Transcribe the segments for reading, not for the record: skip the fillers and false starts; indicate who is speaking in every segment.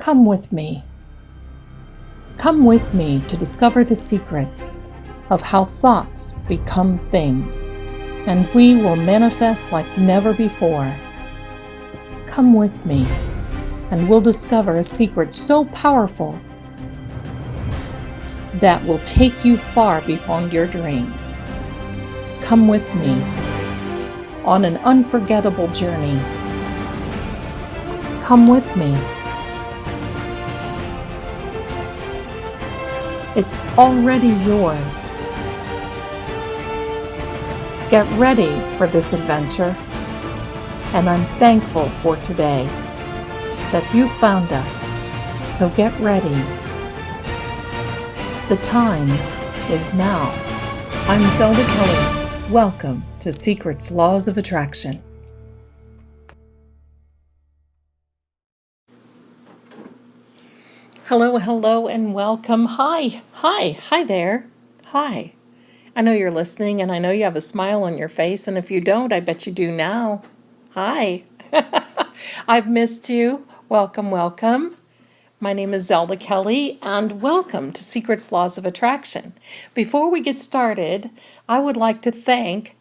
Speaker 1: Come with me. Come with me to discover the secrets of how thoughts become things, and we will manifest like never before. Come with me, and we'll discover a secret so powerful that will take you far beyond your dreams. Come with me on an unforgettable journey. Come with me. It's already yours. Get ready for this adventure, and I'm thankful for today that you found us, so get ready. The time is now. I'm Zelda Kelly. Welcome to Secrets Laws of Attraction. Hello, and welcome. Hi there. Hi. I know you're listening, and I know you have a smile on your face, and if you don't, I bet you do now. Hi. I've missed you. Welcome. My name is Zelda Kelly, and welcome to Secrets Laws of Attraction. Before we get started, I would like to thank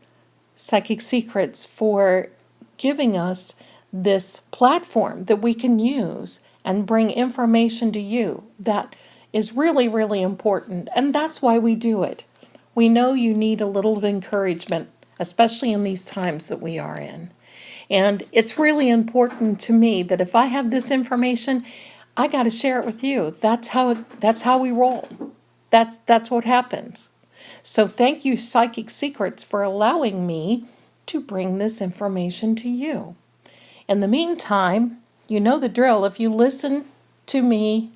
Speaker 1: Psychic Secrets for giving us this platform that we can use and bring information to you that is really important, and that's why we do it. We know you need a little of encouragement, especially in these times that we are in. And it's really important to me that if I have this information, I got to share it with you. That's how we roll. That's what happens. So thank you, Psychic Secrets, for allowing me to bring this information to you. In the meantime, you know the drill. If you listen to me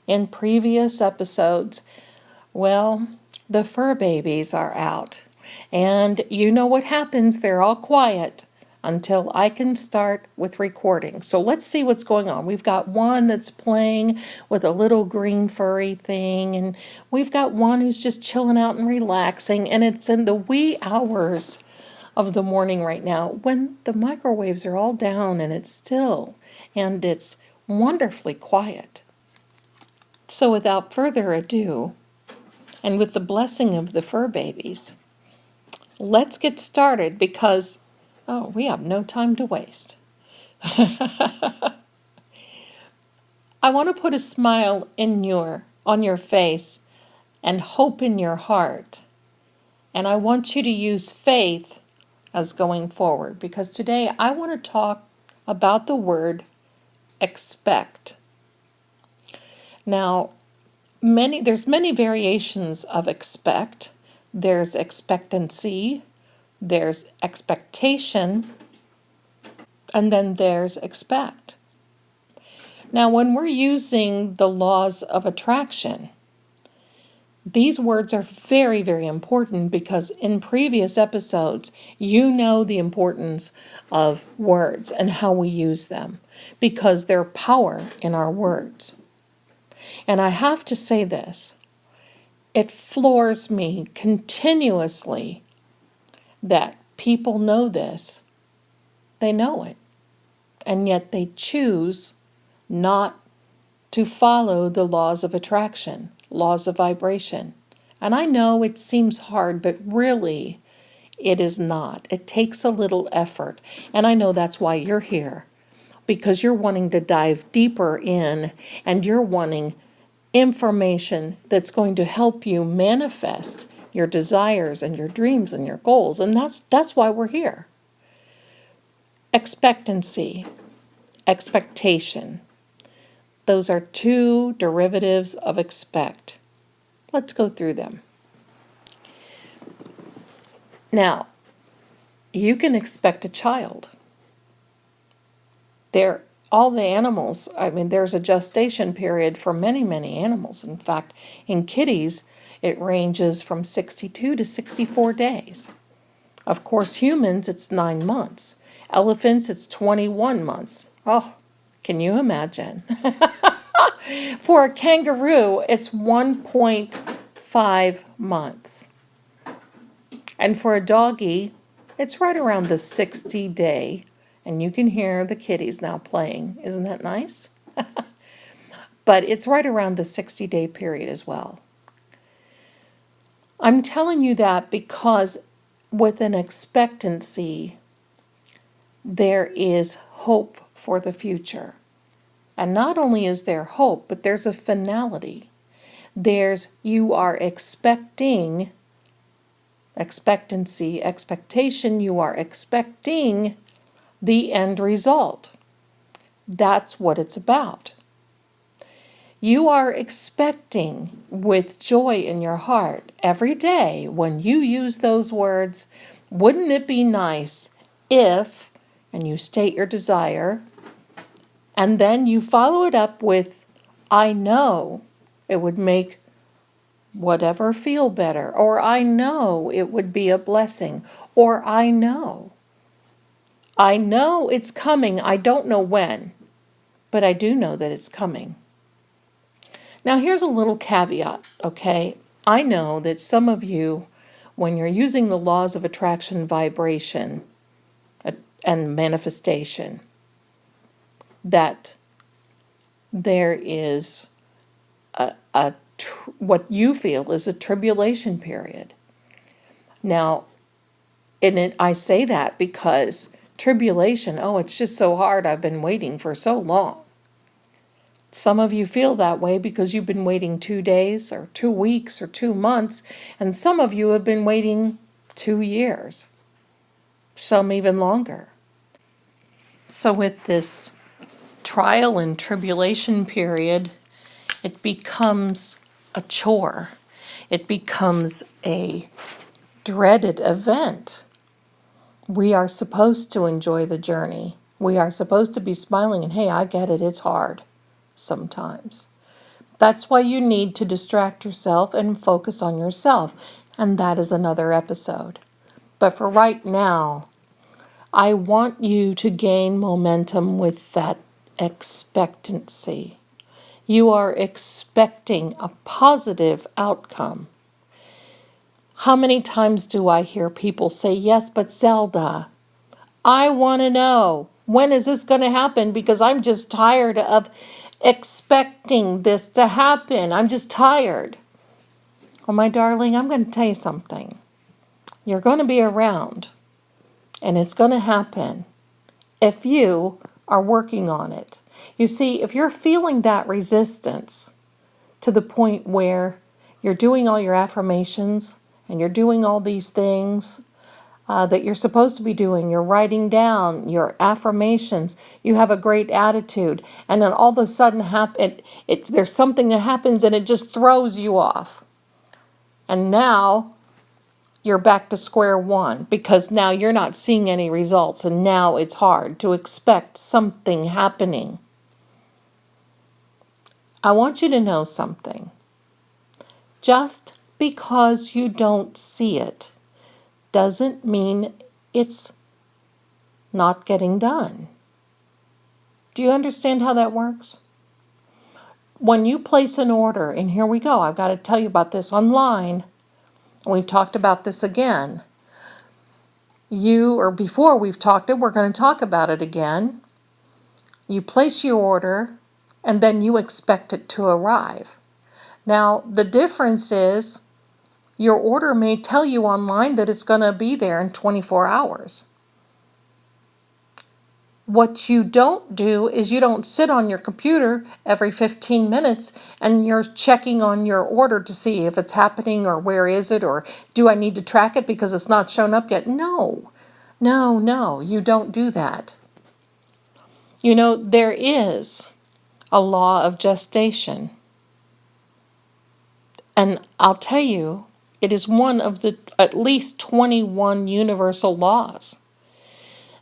Speaker 1: in previous episodes, well, the fur babies are out. And you know what happens. They're all quiet until I can start with recording. So let's see what's going on. We've got one that's playing with a little green furry thing, and we've got one who's just chilling out and relaxing, and it's in the wee hours of the morning right now when the microwaves are all down and it's still and it's wonderfully quiet. So without further ado, and with the blessing of the fur babies, let's get started because we have no time to waste. I want to put a smile on your face and hope in your heart. And I want you to use faith as going forward, because today I want to talk about the word expect. Now, there's many variations of expect. There's expectancy, there's expectation, and then there's expect. Now, when we're using the laws of attraction, these words are very important because in previous episodes, you know the importance of words and how we use them because there's power in our words. And I have to say this, it floors me continuously that people know this. They know it. And yet they choose not to follow the laws of attraction, laws of vibration. And I know it seems hard, but really it is not. It takes a little effort. And I know that's why you're here, because you're wanting to dive deeper in and you're wanting information that's going to help you manifest your desires and your dreams and your goals. And that's why we're here. Expectancy, expectation. Those are two derivatives of expect. Let's go through them. Now, you can expect a child. All the animals, there's a gestation period for many animals. In fact, in kitties, it ranges from 62 to 64 days. Of course, humans, it's 9 months. Elephants, it's 21 months. Oh, can you imagine? For a kangaroo, it's 1.5 months. And for a doggy, it's right around the 60-day. And you can hear the kitties now playing. Isn't that nice? but it's right around the 60-day period as well. I'm telling you that because with an expectancy, there is hope for the future. And not only is there hope, but there's a finality. You are expecting, expectancy, expectation, you are expecting the end result. That's what it's about. You are expecting with joy in your heart every day when you use those words, wouldn't it be nice if, and you state your desire, and then you follow it up with, I know it would make whatever feel better, or I know it would be a blessing, or I know it's coming. I don't know when, but I do know that it's coming. Now, here's a little caveat, okay? I know that some of you, when you're using the laws of attraction, vibration, and manifestation, that there is what you feel is a tribulation period. Now, I say that because tribulation, oh, it's just so hard. I've been waiting for so long. Some of you feel that way because you've been waiting 2 days or 2 weeks or 2 months, and some of you have been waiting 2 years, some even longer. So with this trial and tribulation period, it becomes a chore. It becomes a dreaded event. We are supposed to enjoy the journey. We are supposed to be smiling and, hey, I get it, it's hard sometimes. That's why you need to distract yourself and focus on yourself. And that is another episode. But for right now, I want you to gain momentum with that expectancy. You are expecting a positive outcome. How many times do I hear people say, yes, but Zelda, I want to know, when is this going to happen? Because I'm just tired of expecting this to happen. I'm just tired. Oh, my darling, I'm going to tell you something. You're going to be around, and it's going to happen if you are working on it. You see, if you're feeling that resistance to the point where you're doing all your affirmations and you're doing all these things that you're supposed to be doing, you're writing down your affirmations, you have a great attitude, and then all of a sudden there's something that happens and it just throws you off. And now you're back to square one because now you're not seeing any results, and now it's hard to expect something happening. I want you to know something. Just because you don't see it doesn't mean it's not getting done. Do you understand how that works? When you place an order, and here we go, I've got to tell you about this online. We've talked about this again. Before we've talked it, we're going to talk about it again. You place your order, and then you expect it to arrive. Now, the difference is your order may tell you online that it's going to be there in 24 hours. What you don't do is you don't sit on your computer every 15 minutes and you're checking on your order to see if it's happening or where is it or do I need to track it because it's not shown up yet. No, you don't do that. You know, there is a law of gestation. And I'll tell you, it is one of the at least 21 universal laws.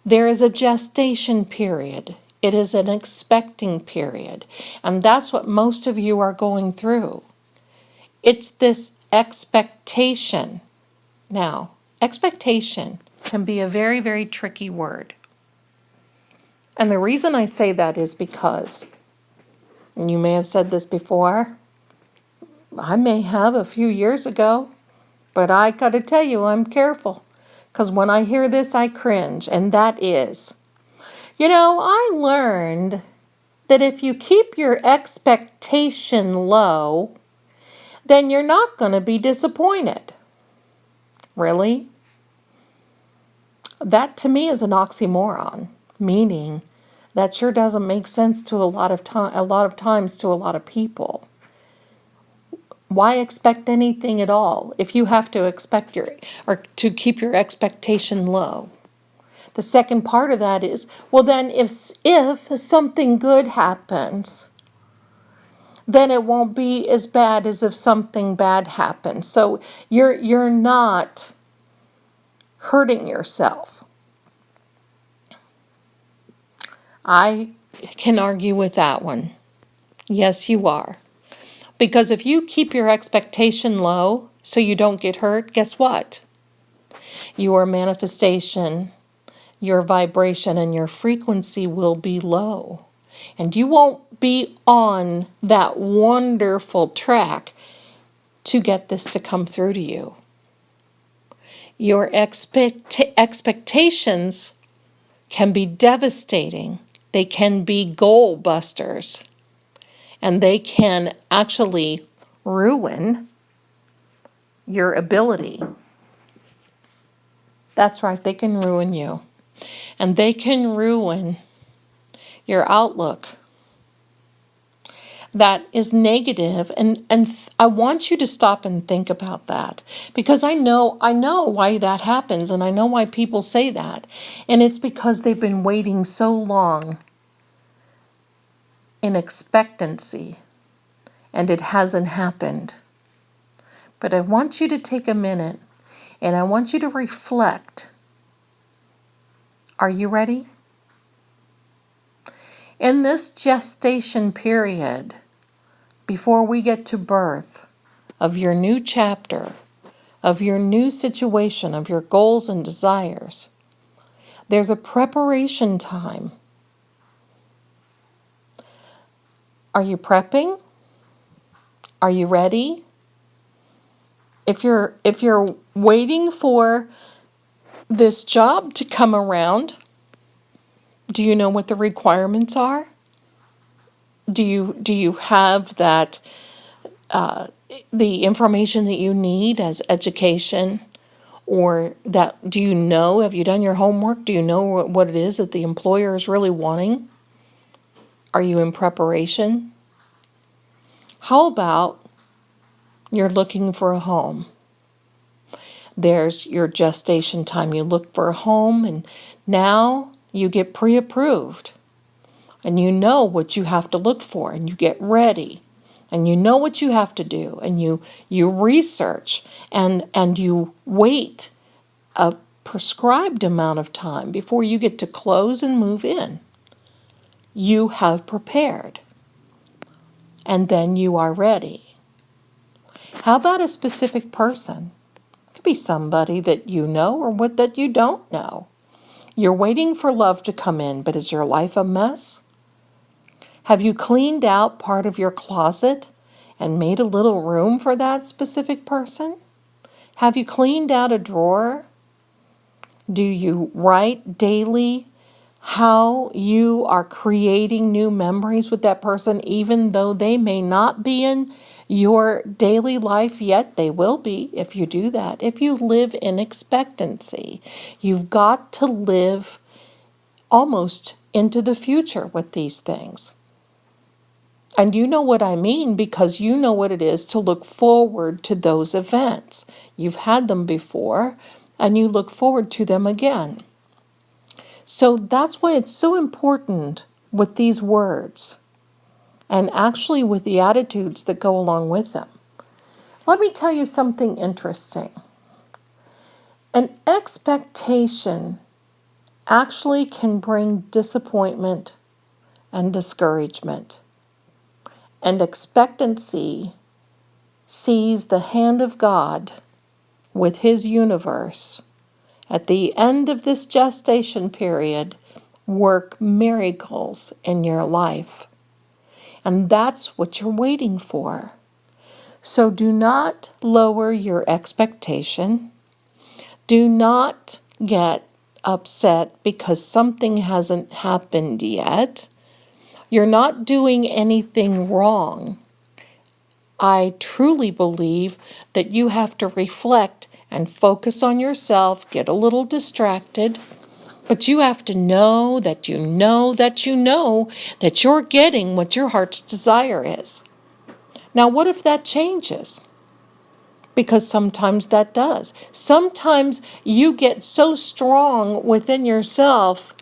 Speaker 1: There is a gestation period. It is an expecting period. And that's what most of you are going through. It's this expectation. Now, expectation can be a very, very tricky word. And the reason I say that is because, and you may have said this before, I may have a few years ago, but I got to tell you, I'm careful. Because when I hear this, I cringe. And that is, I learned that if you keep your expectation low, then you're not going to be disappointed. Really? That to me is an oxymoron, meaning that sure doesn't make sense to a lot of times to a lot of people. Why expect anything at all if you have to expect or to keep your expectation low? The second part of that is, well then if something good happens, then it won't be as bad as if something bad happens. So you're not hurting yourself. I can argue with that one. Yes, you are. Because if you keep your expectation low so you don't get hurt, guess what? Your manifestation, your vibration, and your frequency will be low. And you won't be on that wonderful track to get this to come through to you. Your expectations can be devastating. They can be goal busters. And they can actually ruin your ability. That's right, they can ruin you. And they can ruin your outlook. That is negative, and I want you to stop and think about that, because I know why that happens, and I know why people say that, and it's because they've been waiting so long in expectancy, and it hasn't happened. But I want you to take a minute, and I want you to reflect. Are you ready? In this gestation period, before we get to birth of your new chapter, of your new situation, of your goals and desires, there's a preparation time. Are you prepping? Are you ready? If you're waiting for this job to come around, do you know what the requirements are? Do you have that the information that you need as education, or that do you know? Have you done your homework? Do you know what it is that the employer is really wanting? Are you in preparation? How about you're looking for a home? There's your gestation time. You look for a home, and now you get pre-approved. And you know what you have to look for, and you get ready. And you know what you have to do, and you research, and you wait a prescribed amount of time before you get to close and move in. You have prepared. And then you are ready. How about a specific person? It could be somebody that you know or what that you don't know. You're waiting for love to come in, but is your life a mess? Have you cleaned out part of your closet and made a little room for that specific person? Have you cleaned out a drawer? Do you write daily how you are creating new memories with that person, even though they may not be in your daily life yet? They will be if you do that. If you live in expectancy, you've got to live almost into the future with these things. And you know what I mean, because you know what it is to look forward to those events. You've had them before, and you look forward to them again. So that's why it's so important with these words, and actually with the attitudes that go along with them. Let me tell you something interesting. An expectation actually can bring disappointment and discouragement. And expectancy sees the hand of God with His universe at the end of this gestation period work miracles in your life. And that's what you're waiting for. So do not lower your expectation. Do not get upset because something hasn't happened yet. You're not doing anything wrong. I truly believe that you have to reflect and focus on yourself, get a little distracted, but you have to know that you know that you know that you're getting what your heart's desire is. Now, what if that changes? Because sometimes that does. Sometimes you get so strong within yourself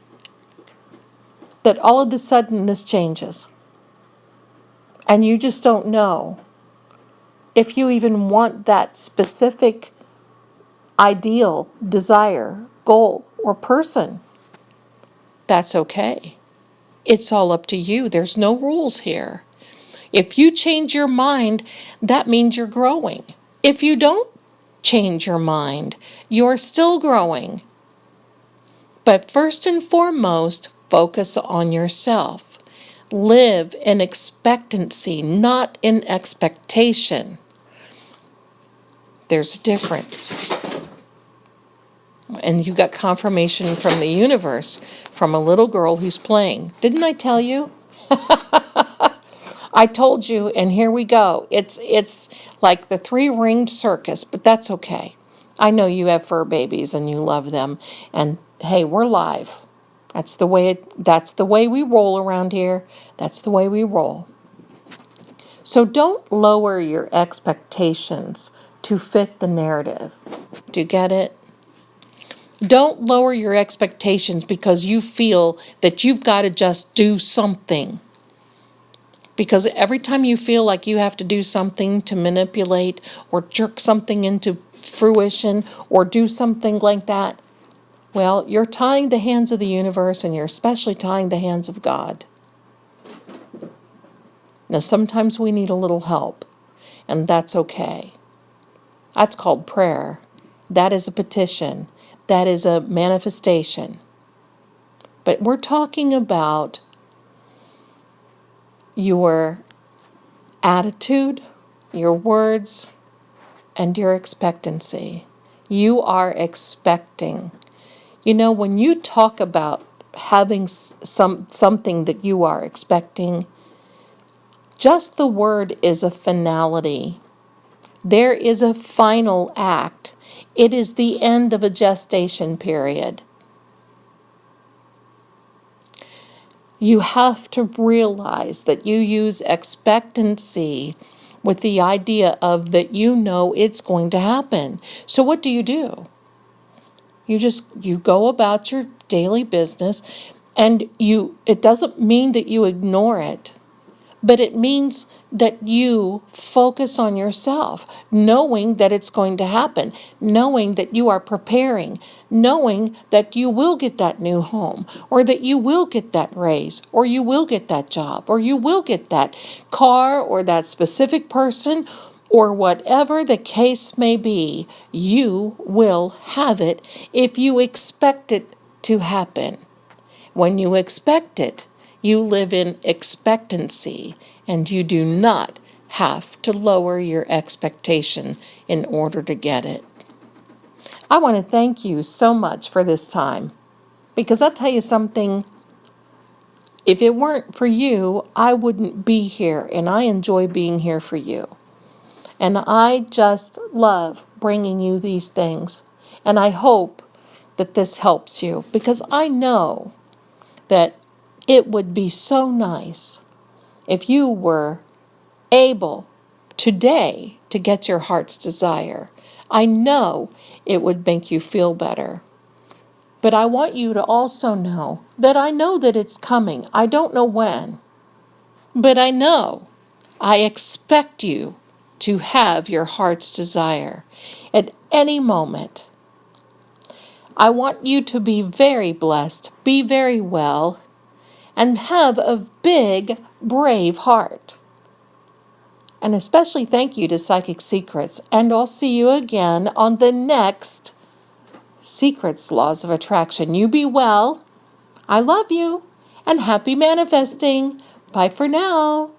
Speaker 1: that all of a sudden this changes. And you just don't know if you even want that specific ideal, desire, goal, or person. That's okay. It's all up to you. There's no rules here. If you change your mind, that means you're growing. If you don't change your mind, you're still growing. But first and foremost, focus on yourself. Live in expectancy, not in expectation. There's a difference. And you got confirmation from the universe from a little girl who's playing. Didn't I tell you? I told you, and here we go. It's like the three-ringed circus, but that's okay. I know you have fur babies and you love them. And hey, we're live. That's the way we roll around here. That's the way we roll. So don't lower your expectations to fit the narrative. Do you get it? Don't lower your expectations because you feel that you've got to just do something. Because every time you feel like you have to do something to manipulate or jerk something into fruition or do something like that, well, you're tying the hands of the universe and you're especially tying the hands of God. Now, sometimes we need a little help, and that's okay. That's called prayer. That is a petition. That is a manifestation. But we're talking about your attitude, your words, and your expectancy. You are expecting. You know, when you talk about having something that you are expecting, just the word is a finality. There is a final act. It is the end of a gestation period. You have to realize that you use expectancy with the idea of that you know it's going to happen. So what do? You go about your daily business, and it doesn't mean that you ignore it, but it means that you focus on yourself, knowing that it's going to happen, knowing that you are preparing, knowing that you will get that new home, or that you will get that raise, or you will get that job, or you will get that car, or that specific person, or whatever the case may be. You will have it if you expect it to happen. When you expect it, you live in expectancy, and you do not have to lower your expectation in order to get it. I want to thank you so much for this time, because I'll tell you something, if it weren't for you, I wouldn't be here, and I enjoy being here for you. And I just love bringing you these things, and I hope that this helps you, because I know that it would be so nice if you were able today to get your heart's desire. I know it would make you feel better. But I want you to also know that I know that it's coming. I don't know when, but I know. I expect you to have your heart's desire at any moment. I want you to be very blessed, be very well, and have a big, brave heart. And especially thank you to Psychic Secrets, and I'll see you again on the next Secrets Laws of Attraction. You be well. I love you, and happy manifesting. Bye for now.